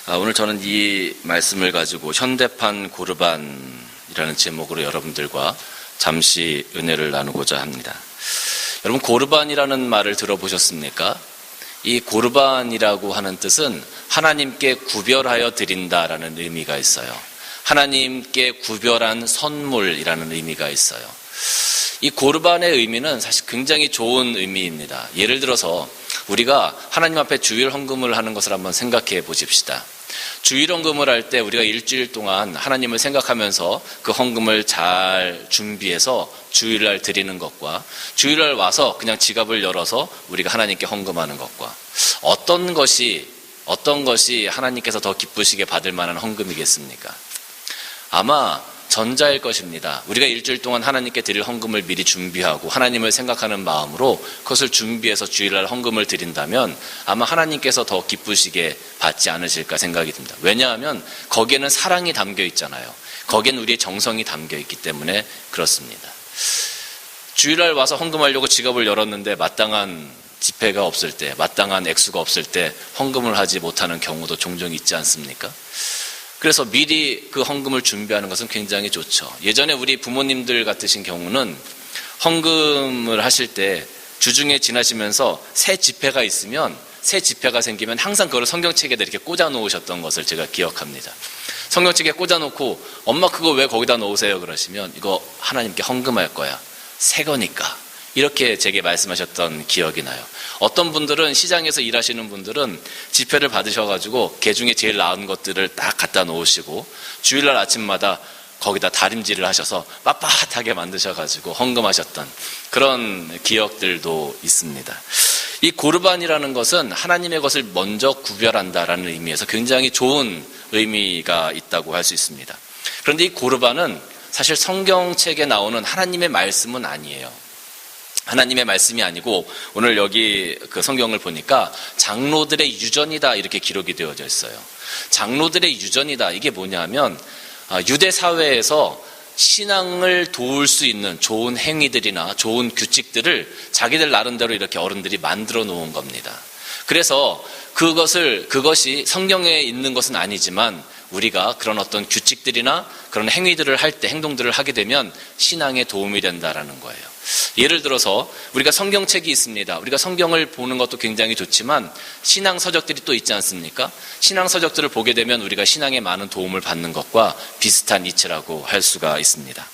오늘 저는 이 말씀을 가지고 현대판 고르반이라는 제목으로 여러분들과 잠시 은혜를 나누고자 합니다. 여러분, 고르반이라는 말을 들어보셨습니까? 이 고르반이라고 하는 뜻은 하나님께 구별하여 드린다라는 의미가 있어요. 하나님께 구별한 선물이라는 의미가 있어요. 이 고르반의 의미는 사실 굉장히 좋은 의미입니다. 예를 들어서 우리가 하나님 앞에 주일 헌금을 하는 것을 한번 생각해 보십시다. 주일 헌금을 할 때 우리가 일주일 동안 하나님을 생각하면서 그 헌금을 잘 준비해서 주일날 드리는 것과 주일날 와서 그냥 지갑을 열어서 우리가 하나님께 헌금하는 것과 어떤 것이 하나님께서 더 기쁘시게 받을 만한 헌금이겠습니까? 아마 전자일 것입니다. 우리가 일주일 동안 하나님께 드릴 헌금을 미리 준비하고 하나님을 생각하는 마음으로 그것을 준비해서 주일날 헌금을 드린다면 아마 하나님께서 더 기쁘시게 받지 않으실까 생각이 듭니다. 왜냐하면 거기에는 사랑이 담겨 있잖아요. 거기에는 우리의 정성이 담겨 있기 때문에 그렇습니다. 주일날 와서 헌금하려고 지갑을 열었는데 마땅한 지폐가 없을 때, 마땅한 액수가 없을 때 헌금을 하지 못하는 경우도 종종 있지 않습니까? 그래서 미리 그 헌금을 준비하는 것은 굉장히 좋죠. 예전에 우리 부모님들 같으신 경우는 헌금을 하실 때 주중에 지나시면서 새 지폐가 있으면, 새 지폐가 생기면 항상 그걸 성경책에다 이렇게 꽂아 놓으셨던 것을 제가 기억합니다. 성경책에 꽂아 놓고 엄마 그거 왜 거기다 놓으세요? 그러시면 이거 하나님께 헌금할 거야. 새 거니까. 이렇게 제게 말씀하셨던 기억이 나요. 어떤 분들은 시장에서 일하시는 분들은 지폐를 받으셔가지고 개 중에 제일 나은 것들을 딱 갖다 놓으시고 주일날 아침마다 거기다 다림질을 하셔서 빳빳하게 만드셔가지고 헌금하셨던 그런 기억들도 있습니다. 이 고르반이라는 것은 하나님의 것을 먼저 구별한다라는 의미에서 굉장히 좋은 의미가 있다고 할 수 있습니다. 그런데 이 고르반은 사실 성경책에 나오는 하나님의 말씀은 아니에요. 하나님의 말씀이 아니고 오늘 여기 그 성경을 보니까 장로들의 유전이다 이렇게 기록이 되어져 있어요. 장로들의 유전이다, 이게 뭐냐면 유대 사회에서 신앙을 도울 수 있는 좋은 행위들이나 좋은 규칙들을 자기들 나름대로 이렇게 어른들이 만들어 놓은 겁니다. 그래서 그것이 성경에 있는 것은 아니지만 우리가 그런 어떤 규칙들이나 그런 행위들을 할 때, 행동들을 하게 되면 신앙에 도움이 된다라는 거예요. 예를 들어서 우리가 성경책이 있습니다. 우리가 성경을 보는 것도 굉장히 좋지만 신앙 서적들이 또 있지 않습니까? 신앙 서적들을 보게 되면 우리가 신앙에 많은 도움을 받는 것과 비슷한 이치라고 할 수가 있습니다.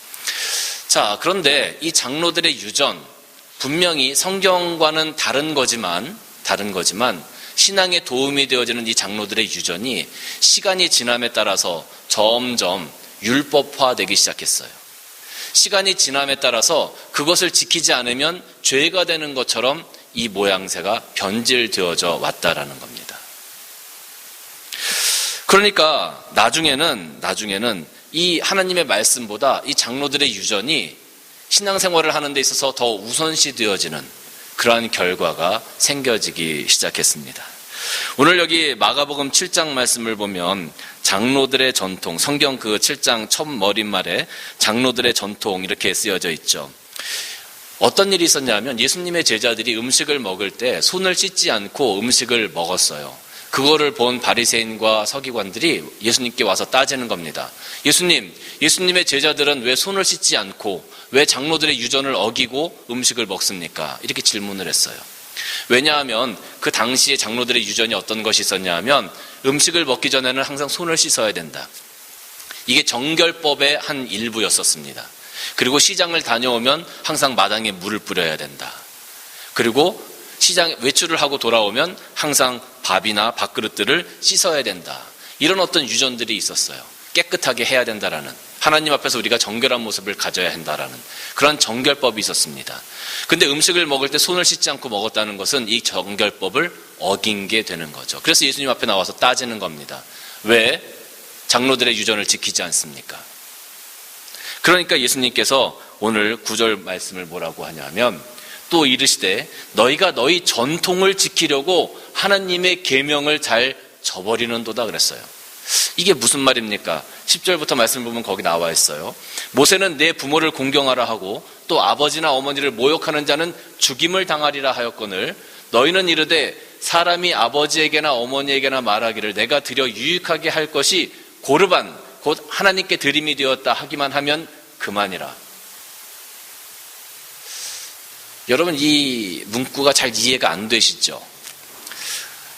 자, 그런데 이 장로들의 유전, 분명히 성경과는 다른 거지만 신앙에 도움이 되어지는 이 장로들의 유전이 시간이 지남에 따라서 점점 율법화되기 시작했어요. 시간이 지남에 따라서 그것을 지키지 않으면 죄가 되는 것처럼 이 모양새가 변질되어져 왔다라는 겁니다. 그러니까 나중에는 이 하나님의 말씀보다 이 장로들의 유전이 신앙생활을 하는 데 있어서 더 우선시 되어지는 그러한 결과가 생겨지기 시작했습니다. 오늘 여기 마가복음 7장 말씀을 보면 장로들의 전통, 성경 그 7장 첫 머릿말에 장로들의 전통 이렇게 쓰여져 있죠. 어떤 일이 있었냐면 예수님의 제자들이 음식을 먹을 때 손을 씻지 않고 음식을 먹었어요. 그거를 본 바리새인과 서기관들이 예수님께 와서 따지는 겁니다. 예수님의 제자들은 왜 손을 씻지 않고 왜 장로들의 유전을 어기고 음식을 먹습니까? 이렇게 질문을 했어요. 왜냐하면 그 당시에 장로들의 유전이 어떤 것이 있었냐 하면 음식을 먹기 전에는 항상 손을 씻어야 된다. 이게 정결법의 한 일부였었습니다. 그리고 시장을 다녀오면 항상 마당에 물을 뿌려야 된다. 그리고 시장 외출을 하고 돌아오면 항상 밥이나 밥그릇들을 씻어야 된다. 이런 어떤 유전들이 있었어요. 깨끗하게 해야 된다라는, 하나님 앞에서 우리가 정결한 모습을 가져야 한다라는 그런 정결법이 있었습니다. 근데 음식을 먹을 때 손을 씻지 않고 먹었다는 것은 이 정결법을 어긴 게 되는 거죠. 그래서 예수님 앞에 나와서 따지는 겁니다. 왜 장로들의 유전을 지키지 않습니까? 그러니까 예수님께서 오늘 9절 말씀을 뭐라고 하냐면 또 이르시되 너희가 너희 전통을 지키려고 하나님의 계명을 잘 저버리는도다 그랬어요. 이게 무슨 말입니까? 10절부터 말씀을 보면 거기 나와 있어요. 모세는 내 부모를 공경하라 하고 또 아버지나 어머니를 모욕하는 자는 죽임을 당하리라 하였거늘 너희는 이르되 사람이 아버지에게나 어머니에게나 말하기를 내가 드려 유익하게 할 것이 고르반, 곧 하나님께 드림이 되었다 하기만 하면 그만이라. 여러분, 이 문구가 잘 이해가 안 되시죠?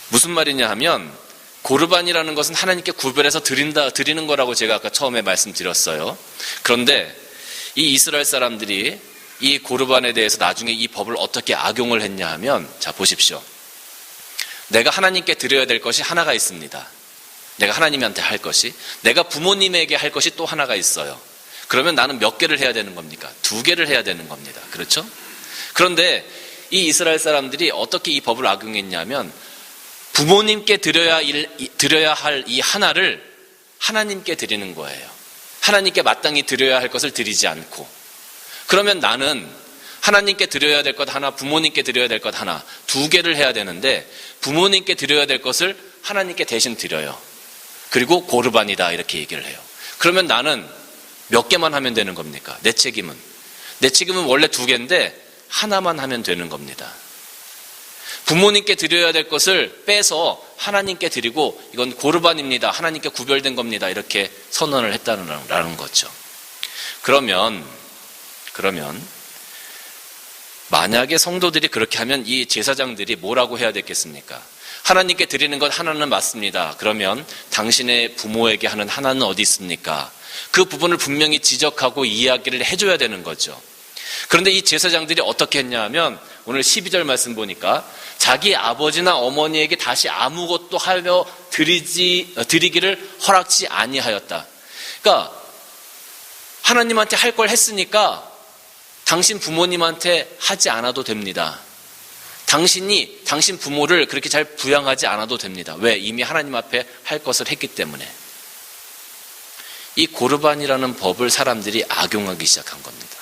무슨 말이냐 하면 고르반이라는 것은 하나님께 구별해서 드리는 거라고 제가 아까 처음에 말씀드렸어요. 그런데 이 이스라엘 사람들이 이 고르반에 대해서 나중에 이 법을 어떻게 악용을 했냐 하면, 자 보십시오. 내가 하나님께 드려야 될 것이 하나가 있습니다. 내가 하나님한테 할 것이, 내가 부모님에게 할 것이 또 하나가 있어요. 그러면 나는 몇 개를 해야 되는 겁니까? 2개를 해야 되는 겁니다. 그렇죠? 그런데 이 이스라엘 사람들이 어떻게 이 법을 악용했냐면 부모님께 드려야 할 이 하나를 하나님께 드리는 거예요. 하나님께 마땅히 드려야 할 것을 드리지 않고. 그러면 나는 하나님께 드려야 될 것 하나, 부모님께 드려야 될 것 하나, 2개를 해야 되는데 부모님께 드려야 될 것을 하나님께 대신 드려요. 그리고 고르반이다 이렇게 얘기를 해요. 그러면 나는 몇 개만 하면 되는 겁니까? 내 책임은 원래 2개인데 하나만 하면 되는 겁니다. 부모님께 드려야 될 것을 빼서 하나님께 드리고 이건 고르반입니다. 하나님께 구별된 겁니다. 이렇게 선언을 했다는 거죠. 그러면 만약에 성도들이 그렇게 하면 이 제사장들이 뭐라고 해야 되겠습니까? 하나님께 드리는 것 하나는 맞습니다. 그러면 당신의 부모에게 하는 하나는 어디 있습니까? 그 부분을 분명히 지적하고 이야기를 해줘야 되는 거죠. 그런데 이 제사장들이 어떻게 했냐 하면 오늘 12절 말씀 보니까 자기 아버지나 어머니에게 다시 아무것도 하여 드리기를 허락지 아니하였다. 그러니까 하나님한테 할 걸 했으니까 당신 부모님한테 하지 않아도 됩니다. 당신 부모를 그렇게 잘 부양하지 않아도 됩니다. 왜? 이미 하나님 앞에 할 것을 했기 때문에. 이 고르반이라는 법을 사람들이 악용하기 시작한 겁니다.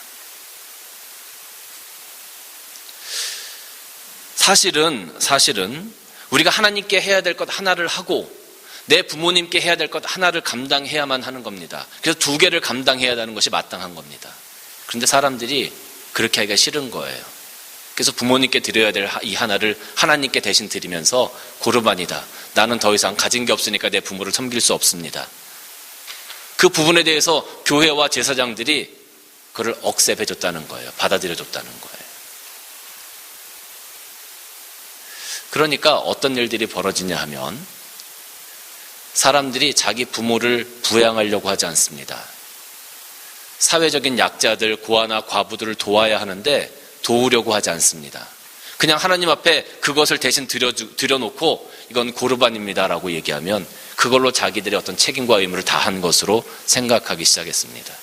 사실은 우리가 하나님께 해야 될 것 하나를 하고 내 부모님께 해야 될 것 하나를 감당해야만 하는 겁니다. 그래서 2개를 감당해야 하는 것이 마땅한 겁니다. 그런데 사람들이 그렇게 하기가 싫은 거예요. 그래서 부모님께 드려야 될 이 하나를 하나님께 대신 드리면서 고르반이다. 나는 더 이상 가진 게 없으니까 내 부모를 섬길 수 없습니다. 그 부분에 대해서 교회와 제사장들이 그를 억셉해줬다는 거예요. 받아들여줬다는 거예요. 그러니까 어떤 일들이 벌어지냐 하면 사람들이 자기 부모를 부양하려고 하지 않습니다. 사회적인 약자들, 고아나 과부들을 도와야 하는데 도우려고 하지 않습니다. 그냥 하나님 앞에 그것을 대신 드려놓고 이건 고르반입니다라고 얘기하면 그걸로 자기들의 어떤 책임과 의무를 다한 것으로 생각하기 시작했습니다.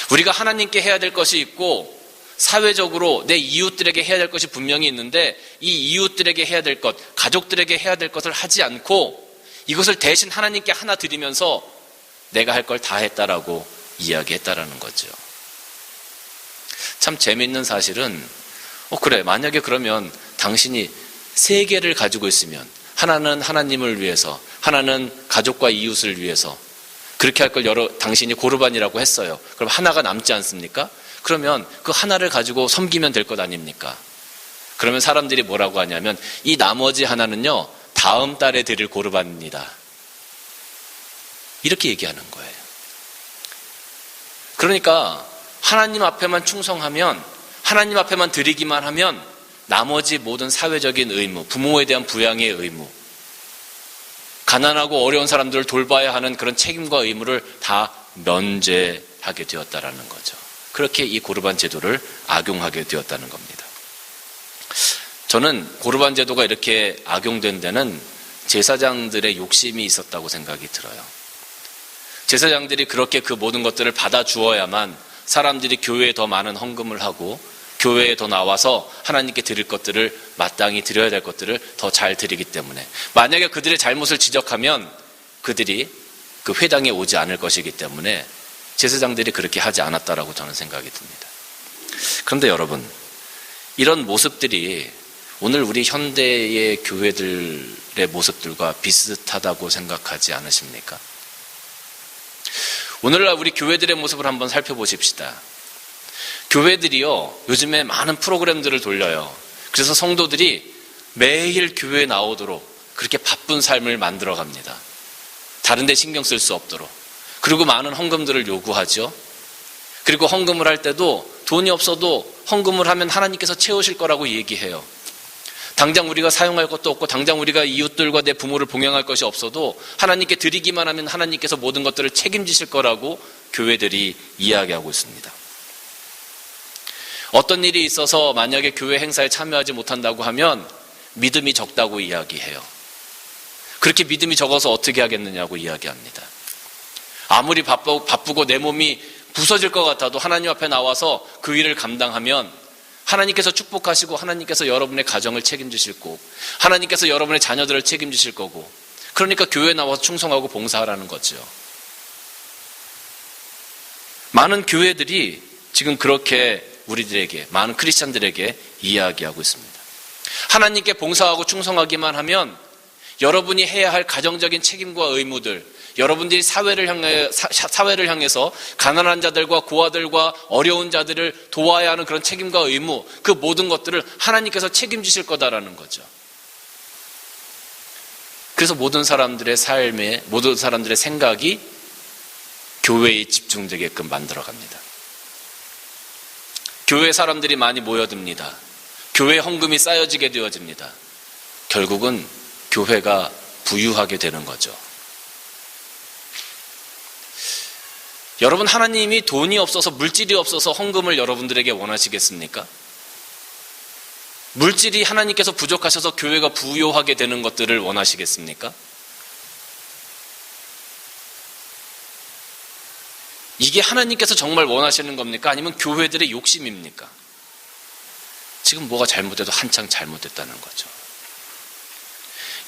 우리가 하나님께 해야 될 것이 있고 사회적으로 내 이웃들에게 해야 될 것이 분명히 있는데 이 이웃들에게 해야 될 것, 가족들에게 해야 될 것을 하지 않고 이것을 대신 하나님께 하나 드리면서 내가 할 걸 다 했다라고 이야기했다라는 거죠. 참 재미있는 사실은 그래, 만약에 그러면 당신이 3개를 가지고 있으면 하나는 하나님을 위해서, 하나는 가족과 이웃을 위해서 그렇게 할 걸 당신이 고르반이라고 했어요. 그럼 하나가 남지 않습니까? 그러면 그 하나를 가지고 섬기면 될 것 아닙니까? 그러면 사람들이 뭐라고 하냐면 이 나머지 하나는요 다음 달에 드릴 고르반입니다. 이렇게 얘기하는 거예요. 그러니까 하나님 앞에만 충성하면, 하나님 앞에만 드리기만 하면 나머지 모든 사회적인 의무, 부모에 대한 부양의 의무, 가난하고 어려운 사람들을 돌봐야 하는 그런 책임과 의무를 다 면제하게 되었다라는 거죠. 그렇게 이 고르반 제도를 악용하게 되었다는 겁니다. 저는 고르반 제도가 이렇게 악용된 데는 제사장들의 욕심이 있었다고 생각이 들어요. 제사장들이 그렇게 그 모든 것들을 받아주어야만 사람들이 교회에 더 많은 헌금을 하고 교회에 더 나와서 하나님께 드릴 것들을 마땅히 드려야 될 것들을 더 잘 드리기 때문에, 만약에 그들의 잘못을 지적하면 그들이 그 회당에 오지 않을 것이기 때문에 제사장들이 그렇게 하지 않았다라고 저는 생각이 듭니다. 그런데 여러분, 이런 모습들이 오늘 우리 현대의 교회들의 모습들과 비슷하다고 생각하지 않으십니까? 오늘날 우리 교회들의 모습을 한번 살펴보십시다. 교회들이요, 요즘에 많은 프로그램들을 돌려요. 그래서 성도들이 매일 교회에 나오도록 그렇게 바쁜 삶을 만들어 갑니다. 다른 데 신경 쓸 수 없도록. 그리고 많은 헌금들을 요구하죠. 그리고 헌금을 할 때도 돈이 없어도 헌금을 하면 하나님께서 채우실 거라고 얘기해요. 당장 우리가 사용할 것도 없고 당장 우리가 이웃들과 내 부모를 봉양할 것이 없어도 하나님께 드리기만 하면 하나님께서 모든 것들을 책임지실 거라고 교회들이 이야기하고 있습니다. 어떤 일이 있어서 만약에 교회 행사에 참여하지 못한다고 하면 믿음이 적다고 이야기해요. 그렇게 믿음이 적어서 어떻게 하겠느냐고 이야기합니다. 아무리 바쁘고 내 몸이 부서질 것 같아도 하나님 앞에 나와서 그 일을 감당하면 하나님께서 축복하시고 하나님께서 여러분의 가정을 책임지실 거고 하나님께서 여러분의 자녀들을 책임지실 거고 그러니까 교회에 나와서 충성하고 봉사하라는 거죠. 많은 교회들이 지금 그렇게 우리들에게 많은 크리스찬들에게 이야기하고 있습니다. 하나님께 봉사하고 충성하기만 하면 여러분이 해야 할 가정적인 책임과 의무들, 여러분들이 사회를 향해서 가난한 자들과 고아들과 어려운 자들을 도와야 하는 그런 책임과 의무, 그 모든 것들을 하나님께서 책임지실 거다라는 거죠. 그래서 모든 사람들의 삶에, 모든 사람들의 생각이 교회에 집중되게끔 만들어갑니다. 교회 사람들이 많이 모여듭니다. 교회 헌금이 쌓여지게 되어집니다. 결국은 교회가 부유하게 되는 거죠. 여러분, 하나님이 돈이 없어서 물질이 없어서 헌금을 여러분들에게 원하시겠습니까? 물질이 하나님께서 부족하셔서 교회가 부유하게 되는 것들을 원하시겠습니까? 이게 하나님께서 정말 원하시는 겁니까? 아니면 교회들의 욕심입니까? 지금 뭐가 잘못돼도 한창 잘못됐다는 거죠.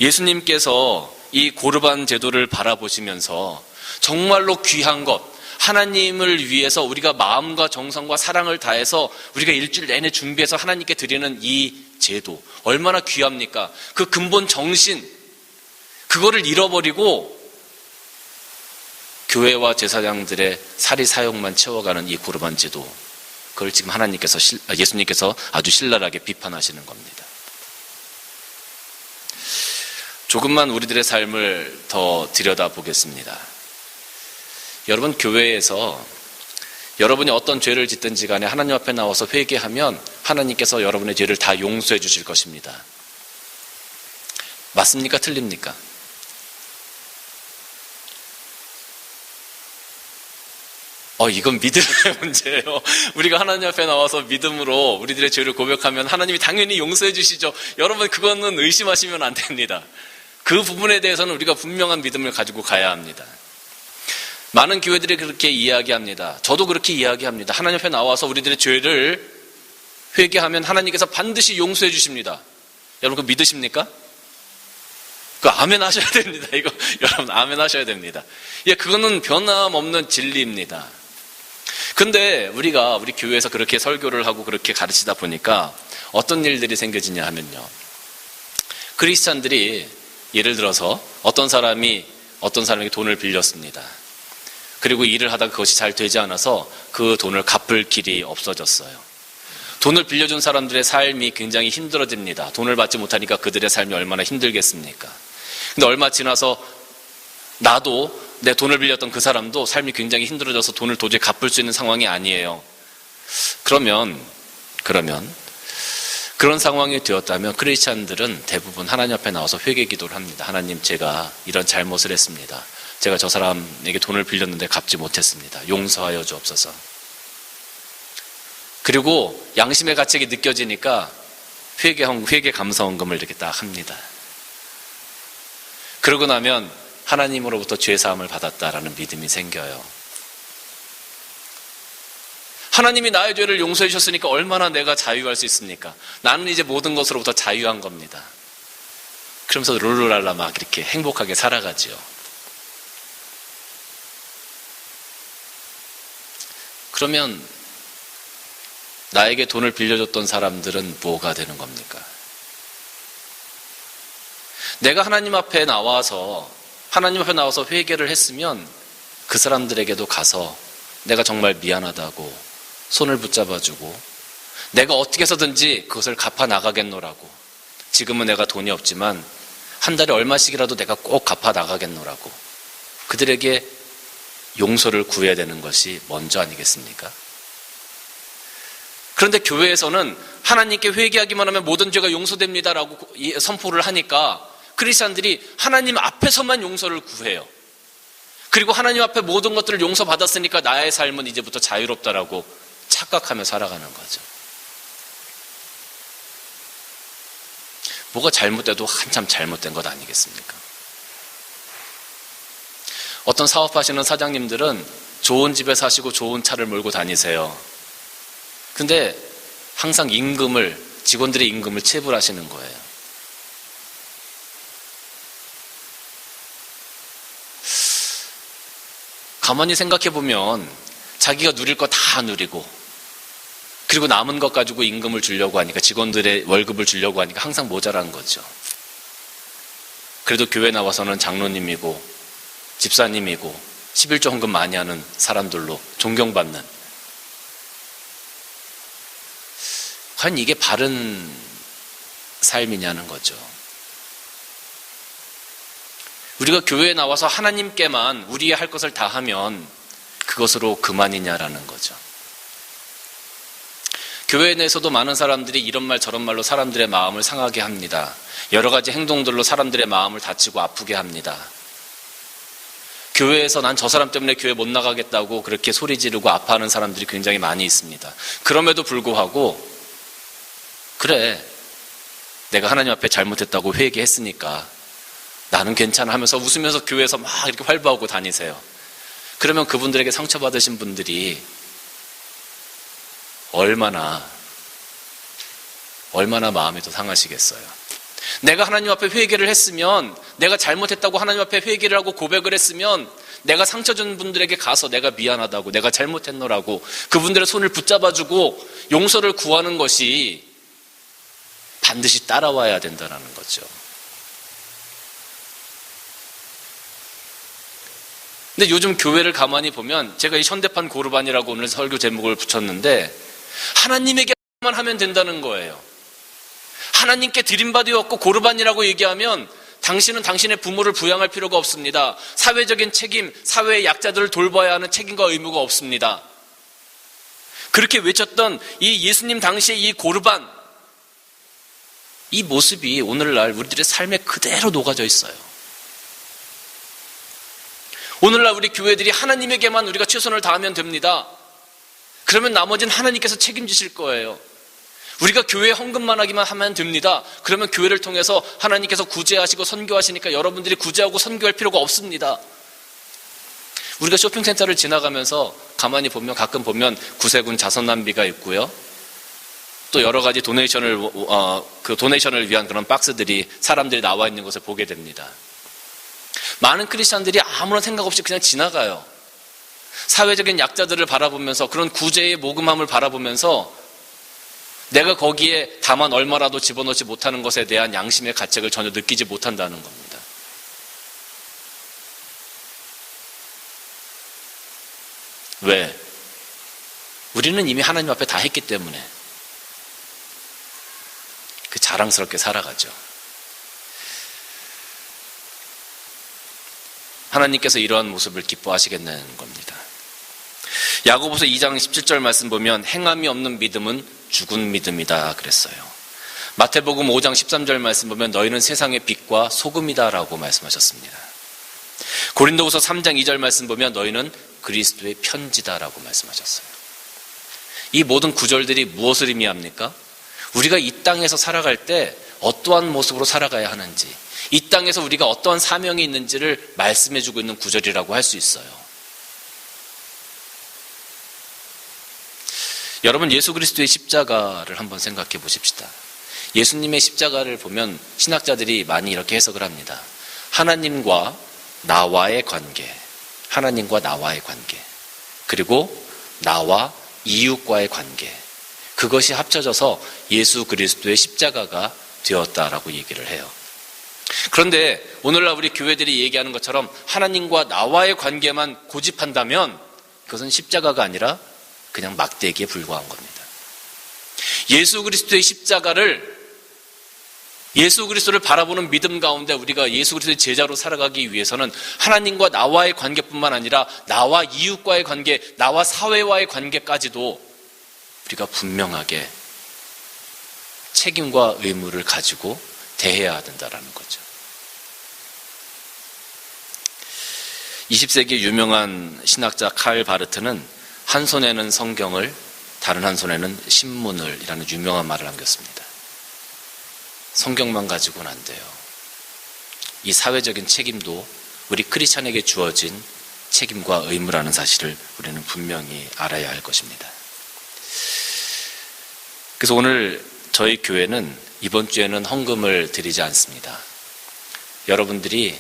예수님께서 이 고르반 제도를 바라보시면서 정말로 귀한 것, 하나님을 위해서 우리가 마음과 정성과 사랑을 다해서 우리가 일주일 내내 준비해서 하나님께 드리는 이 제도 얼마나 귀합니까? 그 근본 정신, 그거를 잃어버리고 교회와 제사장들의 사리 사욕만 채워가는 이 고르반 제도, 그걸 지금 예수님께서 아주 신랄하게 비판하시는 겁니다. 조금만 우리들의 삶을 더 들여다보겠습니다. 여러분, 교회에서 여러분이 어떤 죄를 짓든지 간에 하나님 앞에 나와서 회개하면 하나님께서 여러분의 죄를 다 용서해 주실 것입니다. 맞습니까? 틀립니까? 이건 믿음의 문제예요. 우리가 하나님 앞에 나와서 믿음으로 우리들의 죄를 고백하면 하나님이 당연히 용서해 주시죠. 여러분, 그거는 의심하시면 안 됩니다. 그 부분에 대해서는 우리가 분명한 믿음을 가지고 가야 합니다. 많은 교회들이 그렇게 이야기합니다. 저도 그렇게 이야기합니다. 하나님 앞에 나와서 우리들의 죄를 회개하면 하나님께서 반드시 용서해 주십니다. 여러분, 그거 믿으십니까? 그거 아멘 하셔야 됩니다. 이거 여러분 아멘 하셔야 됩니다. 그거는 변함없는 진리입니다. 근데 우리 교회에서 그렇게 설교를 하고 그렇게 가르치다 보니까 어떤 일들이 생겨지냐 하면요. 크리스찬들이 예를 들어서 어떤 사람에게 돈을 빌렸습니다. 그리고 일을 하다가 그것이 잘 되지 않아서 그 돈을 갚을 길이 없어졌어요. 돈을 빌려준 사람들의 삶이 굉장히 힘들어집니다. 돈을 받지 못하니까 그들의 삶이 얼마나 힘들겠습니까? 근데 얼마 지나서 나도 내 돈을 빌렸던 그 사람도 삶이 굉장히 힘들어져서 돈을 도저히 갚을 수 있는 상황이 아니에요. 그러면 그런 상황이 되었다면 크리스찬들은 대부분 하나님 앞에 나와서 회개 기도를 합니다. 하나님, 제가 이런 잘못을 했습니다. 제가 저 사람에게 돈을 빌렸는데 갚지 못했습니다. 용서하여 주옵소서. 그리고 양심의 가책이 느껴지니까 회개 감사헌금을 이렇게 딱 합니다. 그러고 나면 하나님으로부터 죄사함을 받았다라는 믿음이 생겨요. 하나님이 나의 죄를 용서해 주셨으니까 얼마나 내가 자유할 수 있습니까? 나는 이제 모든 것으로부터 자유한 겁니다. 그러면서 룰루랄라 막 이렇게 행복하게 살아가지요. 그러면 나에게 돈을 빌려줬던 사람들은 뭐가 되는 겁니까? 내가 하나님 앞에 나와서 회개를 했으면 그 사람들에게도 가서 내가 정말 미안하다고 손을 붙잡아주고 내가 어떻게 해서든지 그것을 갚아 나가겠노라고 지금은 내가 돈이 없지만 한 달에 얼마씩이라도 내가 꼭 갚아 나가겠노라고 그들에게 용서를 구해야 되는 것이 먼저 아니겠습니까? 그런데 교회에서는 하나님께 회개하기만 하면 모든 죄가 용서됩니다라고 선포를 하니까 크리스찬들이 하나님 앞에서만 용서를 구해요. 그리고 하나님 앞에 모든 것들을 용서받았으니까 나의 삶은 이제부터 자유롭다라고 착각하며 살아가는 거죠. 뭐가 잘못돼도 한참 잘못된 것 아니겠습니까? 어떤 사업하시는 사장님들은 좋은 집에 사시고 좋은 차를 몰고 다니세요. 근데 항상 직원들의 임금을 체불하시는 거예요. 가만히 생각해보면 자기가 누릴 거 다 누리고 그리고 남은 것 가지고 임금을 주려고 하니까 직원들의 월급을 주려고 하니까 항상 모자란 거죠. 그래도 교회 나와서는 장로님이고 집사님이고 11조 헌금 많이 하는 사람들로 존경받는, 과연 이게 바른 삶이냐는 거죠. 우리가 교회에 나와서 하나님께만 우리의 할 것을 다 하면 그것으로 그만이냐라는 거죠. 교회 내에서도 많은 사람들이 이런 말 저런 말로 사람들의 마음을 상하게 합니다. 여러 가지 행동들로 사람들의 마음을 다치고 아프게 합니다. 교회에서 난 저 사람 때문에 교회 못 나가겠다고 그렇게 소리 지르고 아파하는 사람들이 굉장히 많이 있습니다. 그럼에도 불구하고 그래, 내가 하나님 앞에 잘못했다고 회개했으니까 나는 괜찮아 하면서 웃으면서 교회에서 막 이렇게 활보하고 다니세요. 그러면 그분들에게 상처받으신 분들이 얼마나 마음이 더 상하시겠어요. 내가 하나님 앞에 회개를 했으면, 내가 잘못했다고 하나님 앞에 회개를 하고 고백을 했으면 내가 상처 준 분들에게 가서 내가 미안하다고, 내가 잘못했노라고 그분들의 손을 붙잡아주고 용서를 구하는 것이 반드시 따라와야 된다는 거죠. 근데 요즘 교회를 가만히 보면, 제가 이 현대판 고르반이라고 오늘 설교 제목을 붙였는데 하나님에게만 하면 된다는 거예요. 하나님께 드림받이었고 고르반이라고 얘기하면 당신은 당신의 부모를 부양할 필요가 없습니다. 사회적인 책임, 사회의 약자들을 돌봐야 하는 책임과 의무가 없습니다. 그렇게 외쳤던 이 예수님 당시의 이 고르반, 이 모습이 오늘날 우리들의 삶에 그대로 녹아져 있어요. 오늘날 우리 교회들이 하나님에게만 우리가 최선을 다하면 됩니다. 그러면 나머지는 하나님께서 책임지실 거예요. 우리가 교회에 헌금만 하기만 하면 됩니다. 그러면 교회를 통해서 하나님께서 구제하시고 선교하시니까 여러분들이 구제하고 선교할 필요가 없습니다. 우리가 쇼핑센터를 지나가면서 가만히 보면, 가끔 보면 구세군 자선남비가 있고요. 또 여러 가지 도네이션을 위한 그런 박스들이, 사람들이 나와 있는 것을 보게 됩니다. 많은 크리스찬들이 아무런 생각 없이 그냥 지나가요. 사회적인 약자들을 바라보면서, 그런 구제의 모금함을 바라보면서 내가 거기에 다만 얼마라도 집어넣지 못하는 것에 대한 양심의 가책을 전혀 느끼지 못한다는 겁니다. 왜? 우리는 이미 하나님 앞에 다 했기 때문에 그 자랑스럽게 살아가죠. 하나님께서 이러한 모습을 기뻐하시겠다는 겁니다. 야고보서 2장 17절 말씀 보면 행함이 없는 믿음은 죽은 믿음이다 그랬어요. 마태복음 5장 13절 말씀 보면 너희는 세상의 빛과 소금이다 라고 말씀하셨습니다. 고린도후서 3장 2절 말씀 보면 너희는 그리스도의 편지다 라고 말씀하셨어요. 이 모든 구절들이 무엇을 의미합니까? 우리가 이 땅에서 살아갈 때 어떠한 모습으로 살아가야 하는지, 이 땅에서 우리가 어떠한 사명이 있는지를 말씀해주고 있는 구절이라고 할 수 있어요. 여러분, 예수 그리스도의 십자가를 한번 생각해 보십시다. 예수님의 십자가를 보면 신학자들이 많이 이렇게 해석을 합니다. 하나님과 나와의 관계, 하나님과 나와의 관계, 그리고 나와 이웃과의 관계, 그것이 합쳐져서 예수 그리스도의 십자가가 되었다라고 얘기를 해요. 그런데 오늘날 우리 교회들이 얘기하는 것처럼 하나님과 나와의 관계만 고집한다면 그것은 십자가가 아니라 그냥 막대기에 불과한 겁니다. 예수 그리스도의 십자가를 예수 그리스도를 바라보는 믿음 가운데 우리가 예수 그리스도의 제자로 살아가기 위해서는 하나님과 나와의 관계뿐만 아니라 나와 이웃과의 관계, 나와 사회와의 관계까지도 우리가 분명하게 책임과 의무를 가지고 대해야 된다는 거죠. 20세기 유명한 신학자 칼 바르트는 한 손에는 성경을, 다른 한 손에는 신문을 이라는 유명한 말을 남겼습니다. 성경만 가지고는 안 돼요. 이 사회적인 책임도 우리 크리스찬에게 주어진 책임과 의무라는 사실을 우리는 분명히 알아야 할 것입니다. 그래서 오늘 저희 교회는 이번 주에는 헌금을 드리지 않습니다. 여러분들이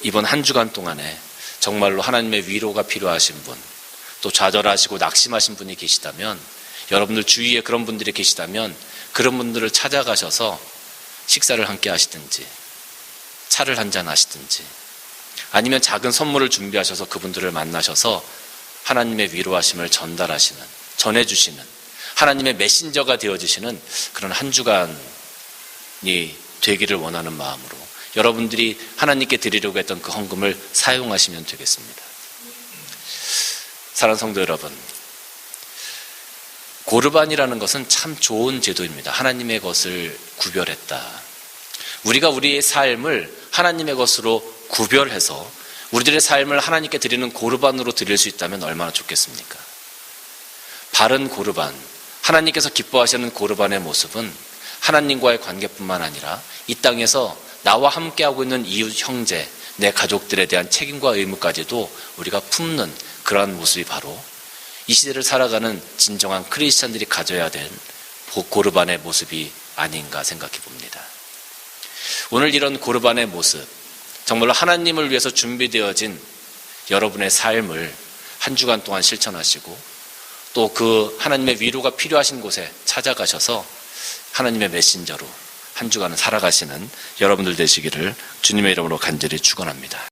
이번 한 주간 동안에 정말로 하나님의 위로가 필요하신 분, 또 좌절하시고 낙심하신 분이 계시다면, 여러분들 주위에 그런 분들이 계시다면 그런 분들을 찾아가셔서 식사를 함께 하시든지 차를 한잔 하시든지 아니면 작은 선물을 준비하셔서 그분들을 만나셔서 하나님의 위로하심을 전해주시는 하나님의 메신저가 되어주시는 그런 한 주간이 되기를 원하는 마음으로 여러분들이 하나님께 드리려고 했던 그 헌금을 사용하시면 되겠습니다. 사랑하는 성도 여러분, 고르반이라는 것은 참 좋은 제도입니다. 하나님의 것을 구별했다. 우리가 우리의 삶을 하나님의 것으로 구별해서 우리들의 삶을 하나님께 드리는 고르반으로 드릴 수 있다면 얼마나 좋겠습니까? 바른 고르반, 하나님께서 기뻐하시는 고르반의 모습은 하나님과의 관계뿐만 아니라 이 땅에서 나와 함께하고 있는 이웃 형제, 내 가족들에 대한 책임과 의무까지도 우리가 품는 그러한 모습이 바로 이 시대를 살아가는 진정한 크리스찬들이 가져야 될 고르반의 모습이 아닌가 생각해 봅니다. 오늘 이런 고르반의 모습, 정말로 하나님을 위해서 준비되어진 여러분의 삶을 한 주간 동안 실천하시고 또 그 하나님의 위로가 필요하신 곳에 찾아가셔서 하나님의 메신저로 한 주간을 살아가시는 여러분들 되시기를 주님의 이름으로 간절히 축원합니다.